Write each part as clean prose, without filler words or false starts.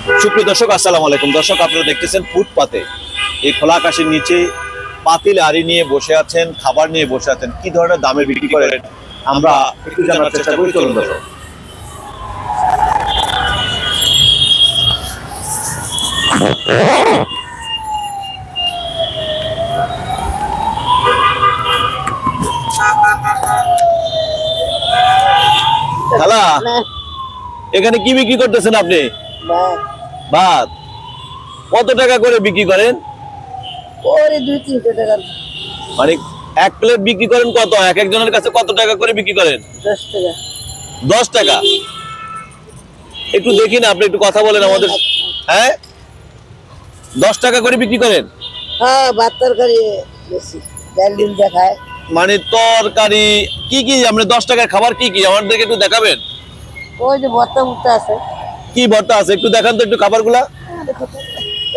সুপ্রিয় দর্শক, আসসালামু আলাইকুম। দর্শক, আপনারা দেখতেছেন ফুটপাতে এই খোলা আকাশের নিচে পাতিল আড়ি নিয়ে বসে আছেন, খাবার নিয়ে বসে আছেন। কি ধরনের দামে বিক্রি করেন আমরা একটু জানার চেষ্টা করি। চলুন দর্শক। খালা, এখানে কি বিক্রি করতেছেন আপনি? ভাত। কত টাকা করে বিক্রি করেন? ওরে 2-3 টাকা। মানে এক প্লেট বিক্রি করেন কত? এক একজনের কাছে কত টাকা করে বিক্রি করেন? 10 টাকা। 10 টাকা। একটু দেখি না, আপনি একটু কথা বলেন আমাদের। হ্যাঁ, 10 টাকা করে বিক্রি করেন? হ্যাঁ, ভাত তরকারি বেশি, ডাল ডিম দেখায়। মানে তরকারি কি কি? আপনি 10 টাকার খাবার কি কি আমাদেরকে একটু দেখাবেন? ওই যে ভর্তা ভর্তা আছে। কি ভর্তা আছে একটু দেখান তো, একটু খাবারগুলা,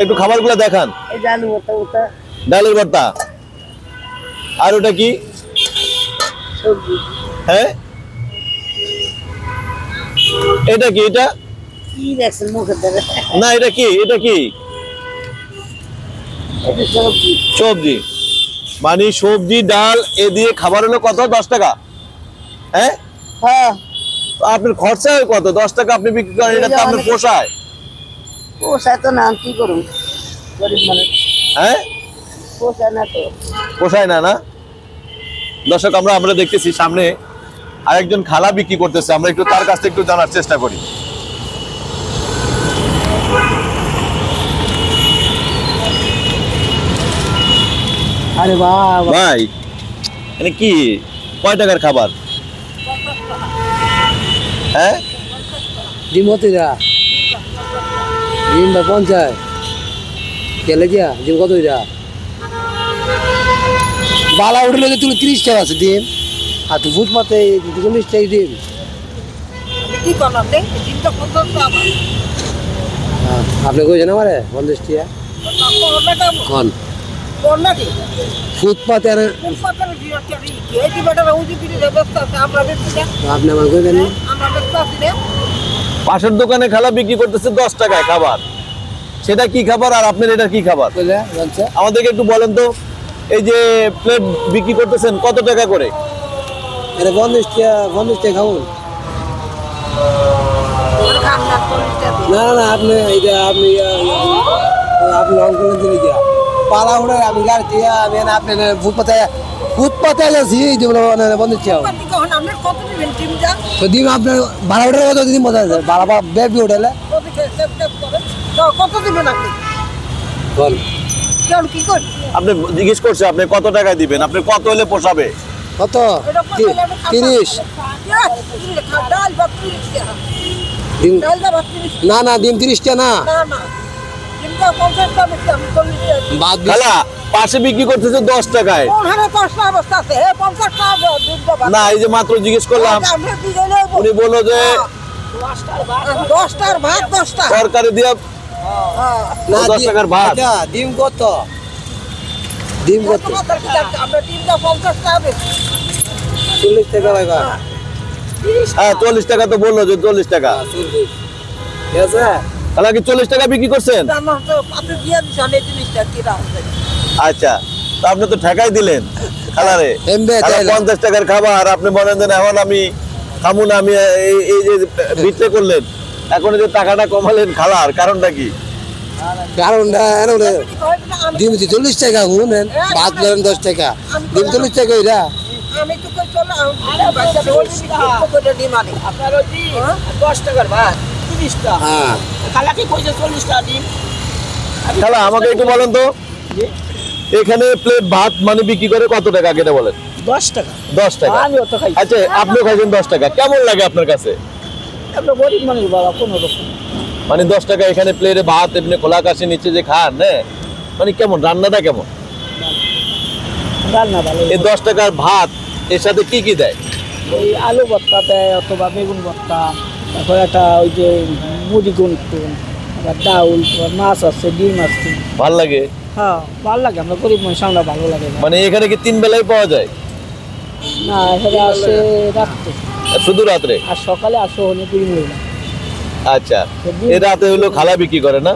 একটু খাবারগুলা দেখান। এই যে আলু ভর্তা ভর্তা, ডালের ভর্তা। আর ওটা কি? সবজি। হ্যাঁ, এটা কি? এটা কি দেখছেন মুখের দ্বারা? না, এটা কি? এটা কি? এটা সবজি। সবজি। মানে সবজি ডাল এ দিয়ে খাবার হলো কত? 10 টাকা। হ্যাঁ, হ্যাঁ, আপনার খরচা হয় কত? 10 টাকা আপনি বিক্রি করেন, এটা তো আপনার পোষায়? পোষায় তো না, কি করুন, গরিব মানুষ। হ্যাঁ, পোষায় না তো। পোষায় না। না দর্শক, আমরা দেখতেছি সামনে আরেকজন খালা বিক্রি করতেছে। আমরা একটু তার কাছ থেকে একটু জানার চেষ্টা করি। আরে বাবা, ভাই, মানে কি কয় টাকার খাবার? হ্যাঁ, ডিম হতে যা, ডিম বা 50 কেলে যা, ডিম কত যা? বালা উঠলে তো তুলে 30 টাকা আছে ডিম, আর তো ফুটপাতে 40 টাকা ডিম। কি করলাম রে? ডিমটা কত টাকা? আপনি কইছেন আমারে 50 টাকা কোন ফুটপাতে? আর আপনি আমার কইবেন পাশের দোকানে খালা বিক্রি করতেছে 10 টাকায় খাবার। সেটা কি খাবার আর আপনার এটা কি খাবার আমাদেরকে একটু বলেন তো। এই যে প্লেট বিক্রি করতেছেন কত টাকা করে? এটা 50 টাকা খাবো না। না, আপনি এটা আপনি অঙ্কন দিলে গিয়া পালা উড়ে আমি গাড়ি দিয়া আমি আপনি ফুটপাতে যাচ্ছি। এই যে 50 টাকা তো দিন আপনার ভাড়া উঠে কত দিন মজা আছে? ভাড়া বেবি উঠেলে কত দিবেন আপনি? বল কি কর? আপনি জিজ্ঞেস করছে আপনি কত টাকা দিবেন, আপনি কত হলে পোষাবে? কত? 30। না না, ডিম 30 টাকা না। খালা পাশে বিক্রি করতেছে 10 টাকায়। না, এই যে মাত্র জিজ্ঞেস করলাম, উনি বললো যে 10টার ভাত 10টা সরকারি দিয়া 10 টাকার ভাত। ডিম কত? ডিম কত? 40 টাকা ভাই। হ্যাঁ, 40 টাকা তো বললো যে 40 টাকা। ঠিক আছে, খালা কি 40 টাকা বিক্রি করছেন? আচ্ছা, তো আপনি তো ঠেকাই দিলেন খালারে। 50 টাকার খাবার আপনি বলেন যে এখন আমি খামু না, আমি এই যে বিক্রি করলেন, এখন যে টাকাটা কমালেন খালার কারণটা কি? কারণটা ডিম 40 টাকা, শুনেন ভাত 10 টাকা, ডিম 40 টাকা। ওইটা আমি তো কই চলো 10 টাকার ভাত 30 টাকা। হ্যাঁ, খালা কি কইছে 40 টাকা ডিম? খালা আমাকে একটু বলেন তো, এখানে প্লেট ভাত মানে বিক্রি করে কত টাকা কেটে বলেন? 10 টাকা। 10 টাকা। আমি অত খাই। আচ্ছা, আপনিও খাইছেন 10 টাকা, কেমন লাগে আপনার কাছে? আমরা গরিব মানুষ বাবা, কোনো রকম। মানে 10 টাকা এখানে প্লেটে ভাত এমনি খোলা আকাশের নিচে যে খান, হ্যাঁ, মানে কেমন রান্নাটা কেমন? রান্না ভালো। এই 10 টাকার ভাত এর সাথে কি কি দেয়? ওই আলু ভর্তা দেয়, অথবা বেগুন ভর্তা, তারপর একটা ওই যে মুড়ি গুনটুন, আবার ডাউল, মাছ আছে, ডিম আছে। ভাল লাগে? হ্যাঁ, ভালো লাগে। আমরা গরিব মানুষ, আমরা ভালো লাগে। মানে এখানে কি 3 বেলায় পাওয়া যায়? না, এখানে আসে রাত্রে, শুধু রাত্রে? আর সকালে আসো অনেক মহিলা। আচ্ছা, এ রাতে হলো খালা বিক্রি করে না?